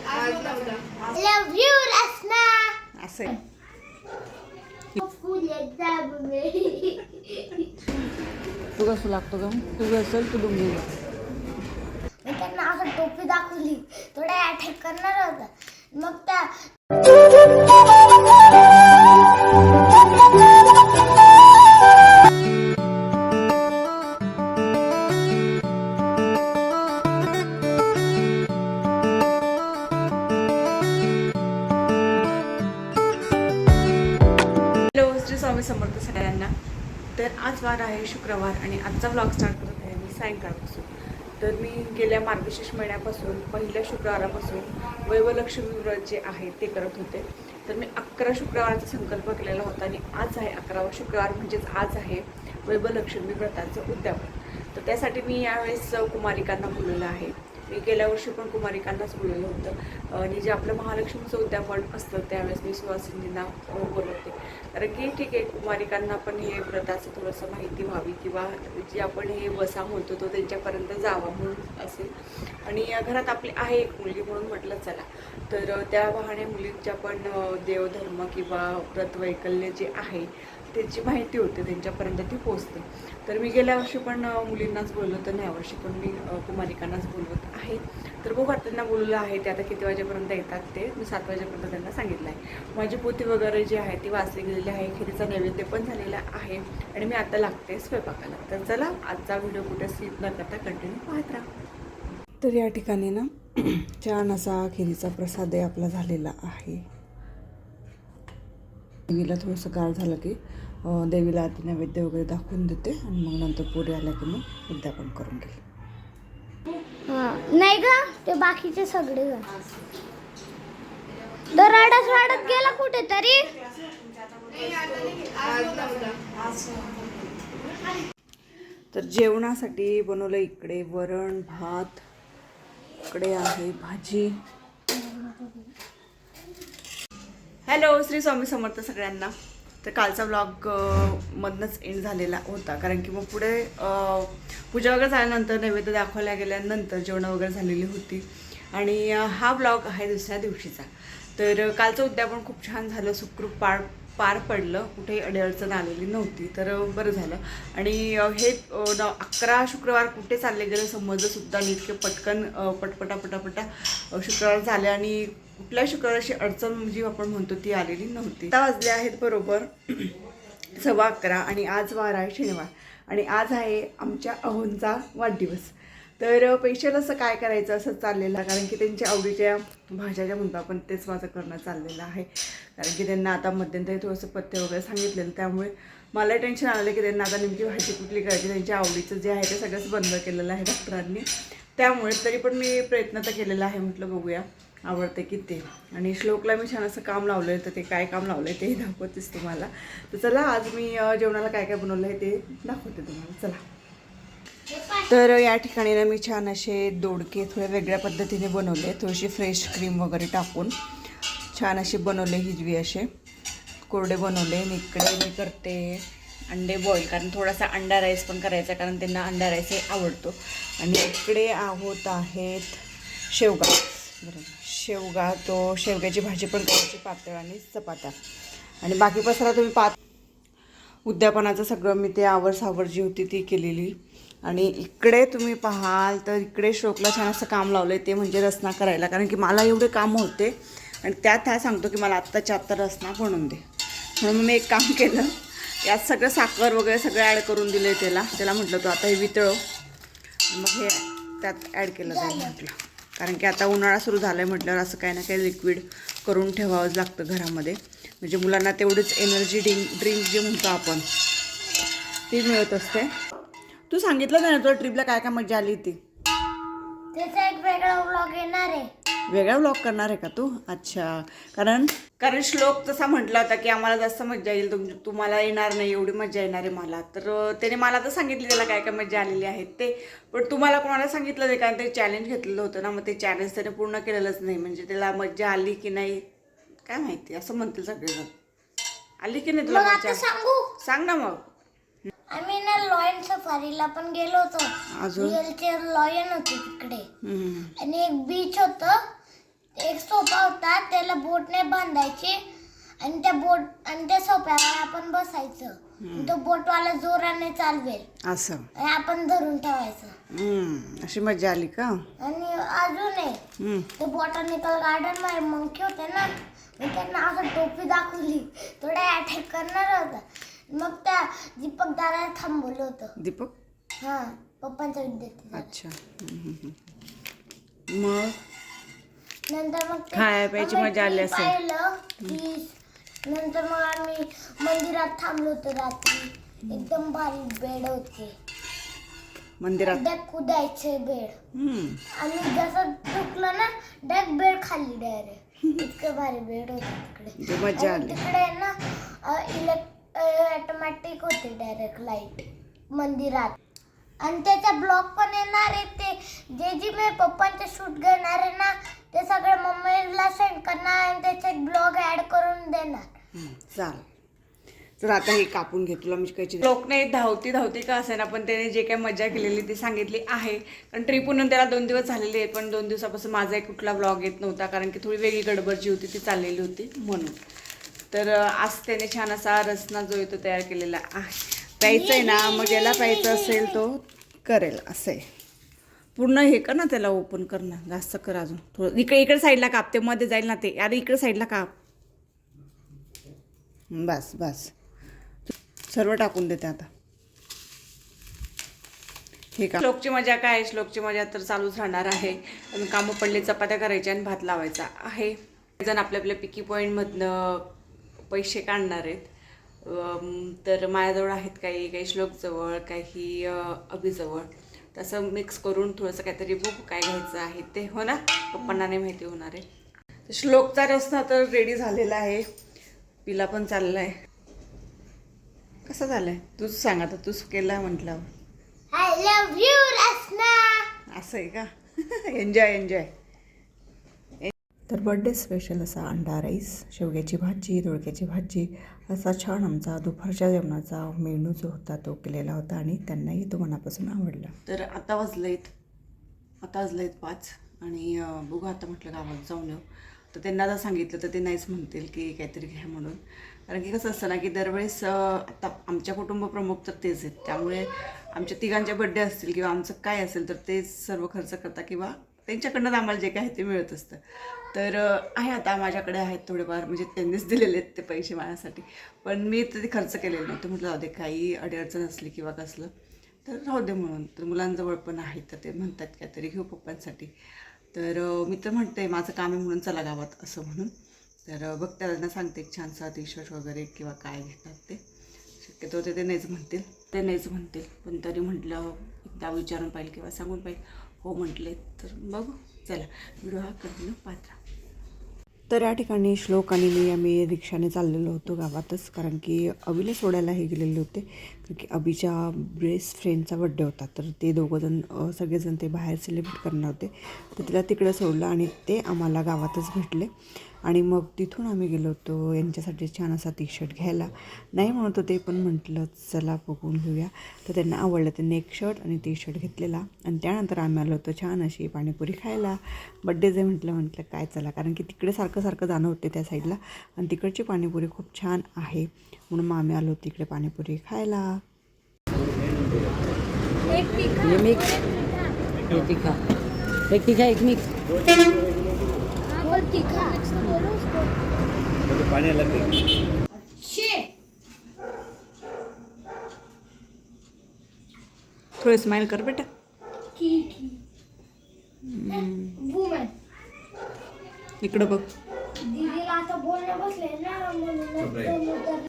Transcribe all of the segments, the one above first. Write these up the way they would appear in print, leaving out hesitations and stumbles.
लव you Rasna असे तू कसं लागतो का तू असेल तू डुंगी मी त्यांना असं टोपी दाखवली थोडा अटॅक करणार होता मग त्या स्वामी समर्थ सगळ्यांना. तर आज वार आहे शुक्रवार आणि आजचा व्लॉग स्टार्ट करत आहे मी सायंकाळपासून. तर मी गेल्या मार्गशीर्ष महिन्यापासून पहिल्या शुक्रवारापासून वैवलक्ष्मी व्रत जे आहे ते करत होते. तर मी 11 शुक्रवाराचा संकल्प केलेला होता आणि आज आहे 11वा शुक्रवार म्हणजेच आज आहे वैवलक्ष्मी व्रताचं उद्यापन. तर त्यासाठी मी यावेळेस कुमारिकांना बोलवलं आहे. मी गेल्या वर्षी पण कुमारिकांनाच बोलवलं होतं आणि जे आपलं महालक्ष्मीचं उद्यापन असतं त्यावेळेस मी सुवासिनींना बोलवते. कारण की ठीक आहे कुमारिकांना पण हे व्रताचं थोडंसं माहिती व्हावी किंवा जे आपण हे वसा म्हणतो तो त्यांच्यापर्यंत जावा म्हणून असेल. आणि घरात आपली आहे एक मुलगी म्हणून म्हटलं चला तर त्या बहाणे मुलींच्या पण देवधर्म किंवा व्रतवैकल्य जे आहे त्याची माहिती होते त्यांच्यापर्यंत ती पोचते. तर मी गेल्या वर्षी पण मुलींनाच बोललो होतं आणि यावर्षी पण मी कुमारिकांनाच बोलवत आहे. तर बघा त्यांना बोललं आहे ते आता किती वाजेपर्यंत येतात ते मी 7 वाजेपर्यंत त्यांना सांगितलं आहे. माझी पोथी वगैरे जी आहे ती वाचली गेलेली आहे. खिरीचा नैवेद्य पण झालेला आहे आणि मी आता लागते स्वयंपाकाला. तर चला आजचा व्हिडिओ कुठे स्किप न करता कंटिन्यू पाहत राहा. तर या ठिकाणी ना छान असा खिरीचा प्रसाद आपला झालेला आहे. देवीला थोडंसं गार झालं की देवीला आधी नैवेद्य वगैरे दाखवून देते आणि मग नंतर पुढे आल्या की मग उद्यापन करून घेईल. नाही ग ते बाकीचे सगळे दराडाच वाढत गेला कुठेतरी. तर जेवणासाठी बनवलं इकडे वरण भात, इकडे आहे भाजी. हॅलो श्री स्वामी समर्थ सगळ्यांना. तर कालचा व्लॉग मधनंच एंड झालेला होता कारण की मग पुढे पूजा वगैरे झाल्यानंतर नैवेद्य दाखवल्या गेल्यानंतर जेवण वगैरे झालेली होती आणि हा व्लॉग आहे दुसऱ्या दिवशीचा. तर कालचं उद्यापन खूप छान झालं, सुखरूप पार पडलं, कुठेही अडीअडचण आलेली नव्हती. तर बरं झालं. आणि हे 11 शुक्रवार कुठे चालले गेले समजलंसुद्धा नाही. इतके पटकन पटपटा शुक्रवार झाले आणि कुठल्या शुक्रवाराची अडचण जी आपण म्हणतो ती आलेली नव्हती. आता वाजले आहेत बरोबर 11:15 आणि आज वार आहे शनिवार आणि आज आहे आमच्या अहोंचा वाढदिवस. तर पेशल असं काय करायचं असं चाललेलं आहे कारण की त्यांच्या आवडीच्या भाज्या ज्या म्हणतो आपण तेच माझं करणं चाललेलं आहे. कारण की त्यांना आता मध्यंतरी थोडंसं पथ्य वगैरे सांगितलेलं त्यामुळे मला टेन्शन आलं की त्यांना आता नेमकी भाजी कुठली करायची. त्यांच्या आवडीचं जे आहे ते सगळंच बंद केलेलं आहे डॉक्टरांनी. त्यामुळे तरी पण मी प्रयत्न तर केलेला आहे. म्हटलं बघूया आवडते की ते. आणि श्लोकला मी छान असं काम लावलं आहे तर ते काय काम लावलं आहे ते दाखवतेच तुम्हाला. तर चला आज मी जेवणाला काय काय बनवलं आहे ते दाखवते तुम्हाला. चला. तर या ठिकाणी ना मी छान असे दोडके थोड्या वेगळ्या पद्धतीने बनवले. थोडीशी फ्रेश क्रीम वगैरे टाकून छान असे बनवले, हिरवी असे कोरडे बनवले. आणि इकडे मी करते अंडे बॉईल कारण थोडासा अंडा राईस पण करायचा कारण त्यांना अंडा राईस हे आवडतो. आणि इकडे आहेत शेवगा. शेवगा तो शेवग्याची भाजी पण करायची पातळ आणि चपात्या आणि बाकी पसरा तुम्ही उद्यापनाचं सगळं मी ते आवरसावर जी होती ती केलेली. आणि इकडे तुम्ही पाहाल तर इकडे श्लोकला छान असं काम लावलं आहे ते म्हणजे रसना करायला. कारण की मला एवढे कामं होते आणि त्यात हा सांगतो की मला आत्ताच्या आत्ता रसना बनवून दे. म्हणून मी एक काम केलं, यात सगळं साखर वगैरे सगळं ॲड करून दिलं आहे त्याला म्हटलं तो आता हे वितळव मग हे त्यात ॲड केलं जाईल म्हटलं. कारण की आता उन्हाळा सुरू झाला आहे म्हटल्यावर असं काही ना काही लिक्विड करून ठेवावंच लागतं घरामध्ये. म्हणजे मुलांना तेवढीच एनर्जी ड्रिंक जे म्हणतो आपण ती मिळत असते. तू सांगितलं नाही ना तुला ट्रिपला काय काय मजा आली ती? त्याचा एक वेगळा व्लॉग येणार आहे. वेगळा व्लॉग करणार आहे का तू? अच्छा. कारण श्लोक तसा म्हटला होता की आम्हाला जास्त मजा येईल, तुम्हाला येणार नाही एवढी मजा येणार आहे मला. तर त्याने मला तर सांगितलं त्याला काय काय मजा आलेली आहेत ते. पण तुम्हाला कोणाला सांगितलं नाही कारण ते चॅलेंज घेतलेलं होतं ना. मग ते चॅलेंज त्याने पूर्ण केलेलंच नाही. म्हणजे त्याला मजा आली की नाही काय माहिती असं म्हणतील सगळेजण. आली की नाही तुला मजा? सांग ना मग. आम्ही ना लॉयन सफारीला पण गेलो होतो. अजून लॉयन होते तिकडे आणि एक बीच होतं, एक असतात त्याला बोटने बांधायचे आणि त्या सोप्यावर आपण बसायचं. तो बोटवाला जोराने चालवेल असं आणि आपण धरून ठेवायचं. अशी मजा आली का? आणि अजून ते बॉटॅनिकल गार्डन मध्ये मंकी होते ना, मी त्यांना असं टोपी दाखवली, थोडा अटॅक करणार होता. मग त्या दीपक दादा थांबवलं होतं. दीपक? हा, पप्पांचा विद्यार्थी. अच्छा. मग नंतर मग खाया प्यायची मजा आली असेल. पाहिलं की नंतर मग आम्ही मंदिरात थांबलो होतो रात्री. एकदम भारी बेड होते मंदिरात. कुदायचे बेड. आणि जसं चुकलं ना डायरेक्ट बेड खाली डायरेक्ट. इतकं भारी बेड होते तिकडे. मजा आली. तिकडे ना ऑटोमॅटिक होते डायरेक्ट लाईट मंदिरात. आणि त्याचा ब्लॉग पण येणार आहे. ते जे मी पप्पांचे शूट घेणार आहे ना, ते सगळे मम्मीला सेंड करणार आणि त्याचे ब्लॉग ऍड करून देणार. चाल. तर आता हे कापून घे, तुला मिचकायची. लोकने धावती का असे ना, पण त्याने जे काही मजा केलेली ती सांगितली आहे. कारण ट्रिपहून त्याला 2 दिवस झालेले आहेत, पण 2 दिवसापासून माझा एक कुठला ब्लॉग येत नव्हता, कारण की थोडी वेगळी गडबड जी होती ती चाललेली होती म्हणून. तर आज त्याने छान असा रसना जो आहे तो तयार केलेला आहे. प्यायचं आहे ना, मग याला प्यायचं असेल तो करेल असं आहे. पूर्ण हे कर ना, त्याला ओपन कर ना, जास्त कर अजून थोडं. इकडे साईडला काप, ते मध्ये जाईल ना ते. अरे इकडे साईडला काप. बस सर्व टाकून देते आता. हे का श्लोकची मजा काय? श्लोकची मजा तर चालूच राहणार आहे. कामं पडले, चपात्या करायच्या आणि भात लावायचा आहे. जण आपल्या पिकी पॉईंटमधनं पैसे काढणार आहेत. तर माझ्याजवळ आहेत काही श्लोकजवळ, काही अभिजवळ. तसं मिक्स करून थोडंसं काहीतरी बघू काय घ्यायचं आहे ते. हो ना, पप्पांना नाही माहिती होणार आहे. श्लोकचा रस्ता तर रेडी झालेला आहे, पिला पण चालला आहे. कसं झालंय तूच सांग आता, तूच केला म्हटलं. I love you Rasna. असं आहे का? एन्जॉय. तर बर्थडे स्पेशल असा अंडा राईस, शेवग्याची भाजी, दोडक्याची भाजी, असा छान आमचा दुपारच्या जेवणाचा मेनू जो होता तो केलेला होता आणि त्यांनाही तो मनापासून आवडला. तर आता वाजलेत 5 आणि बघू आता म्हटलं गावात जाऊन येऊ. तर त्यांना जर सांगितलं तर ते नाहीच म्हणतील की काहीतरी घ्या म्हणून. कारण की कसं असतं ना की दरवेळेस आता आमच्या कुटुंब प्रमुख तर तेच आहेत, त्यामुळे आमच्या तिघांचे बड्डे असतील किंवा आमचं काय असेल तर तेच सर्व खर्च करतात किंवा त्यांच्याकडनं आम्हाला जे काय आहे ते मिळत असतं. तर आहे आता माझ्याकडे आहेत थोडेफार, म्हणजे त्यांनीच दिलेले आहेत ते पैसे माझ्यासाठी, पण मी तर ते खर्च केलेले नाही. तर म्हटलं जाऊ दे, काही अडचण असली किंवा कसलं तर राहू दे म्हणून. तर मुलांजवळ पण आहेत, तर ते म्हणतात काहीतरी घेऊ पप्पांसाठी. तर मी तर म्हणते माझं काम आहे म्हणून चला गावात असं म्हणून. तर बघ त्यांना सांगते एक छानसा टी शर्ट वगैरे किंवा काय घेतात ते. शक्यतो ते नाहीच म्हणतील, पण तरी म्हटलं एकदा विचारून पाहिजे किंवा सांगून पाहिजे. हो म्हटले तर बघू. चला व्हिडिओ हा कंटिन्यू पाहत राहा. तर या ठिकाणी श्लोक आणि मी आम्ही रिक्षाने चाललेलो होतो गावातच, कारण की अभिला सोडायला हे गेलेले होते. कारण की अभिच्या बेस्ट फ्रेंडचा बड्डे होता, तर ते दोघंजण सगळेजण ते बाहेर सेलिब्रेट करणार होते. तर तिला तिकडे सोडलं आणि ते आम्हाला गावातच भेटले. आणि मग तिथून आम्ही गेलो होतो यांच्यासाठी छान असा टी शर्ट घ्यायला. नाही म्हणत होते, पण म्हटलं चला बघून घेऊया. तर त्यांना आवडलं, त्यांनी एक शर्ट आणि टी शर्ट घेतलेला. आणि त्यानंतर आम्ही आलो होतो छान अशी पाणीपुरी खायला. बड्डेज आहे म्हटलं काय चला, कारण की तिकडे सारखं जाणं होते त्या साईडला आणि तिकडची पाणीपुरी खूप छान आहे, म्हणून मग आम्ही आलो तिकडे पाणीपुरी खायला. एक मिक्स थोडे स्माइल कर बेटा. इकडं बघ. दीदीला आता बोलणं बसले ना म्हणून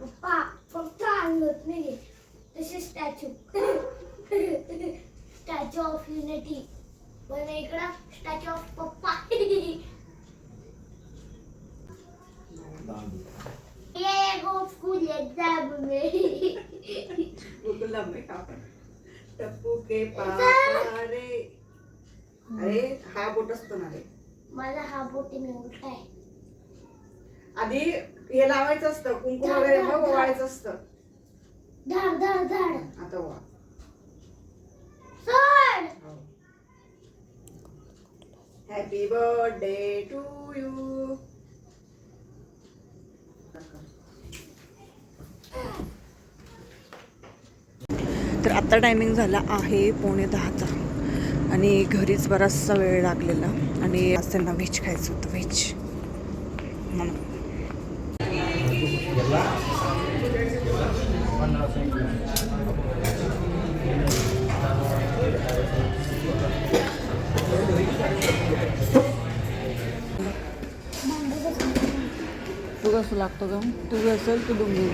पप्पा फक्त आणत नाही तसे स्टॅच्यू ऑफ युनिटी, पण इकडं स्टॅच्यू ऑफ पप्पा. ये गो स्कूल एग्जाम में टप्पू के पापा रे. अरे हा बोट असतो ना रे, माझा हा बोटी मी उलटा आहे. आधी हे लावायचं असतं कुंकू वगैरे, मग ओवाळायचं असतं. धाड आता वा सोड. Happy birthday to you. तर आता टायमिंग झाला आहे 9:45 आणि घरीच बराचसा वेळ लागलेला आणि आज त्यांना व्हेज खायचं होतं. व्हेज म्हणून तू कसं लागतो का तू असेल तू डुंगी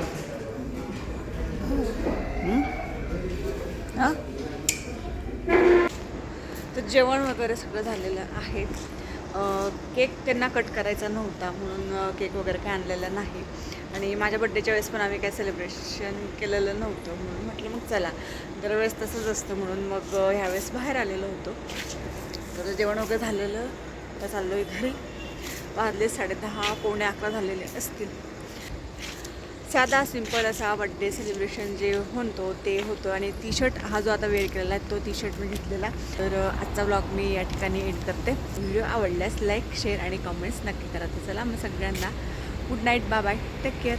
हां. तर जेवण वगैरे सगळं झालेलं आहे. केक त्यांना कट करायचा नव्हता म्हणून केक वगैरे काय आणलेला नाही आणि माझ्या बड्डेच्या वेळेस पण आम्ही काय सेलिब्रेशन केलेलं नव्हतं म्हणून म्हटलं मग चला दरवेळेस तसंच असतं म्हणून मग ह्यावेळेस बाहेर आलेलो होतो. तर जेवण वगैरे झालेलं तर चाललो आहे घरी. वाजले 10:30 11 झालेले असतील. साधा सिंपल असा बड्डे सेलिब्रेशन जे होतो ते होतं आणि टी शर्ट हा जो आता वेअर केलेला आहे तो टी शर्ट मी घेतलेला. तर आजचा ब्लॉग मी या ठिकाणी एंड करते. व्हिडिओ आवडल्यास लाईक शेअर आणि कमेंट्स नक्की करा. तर चला मग सगळ्यांना good night, bye bye, take care.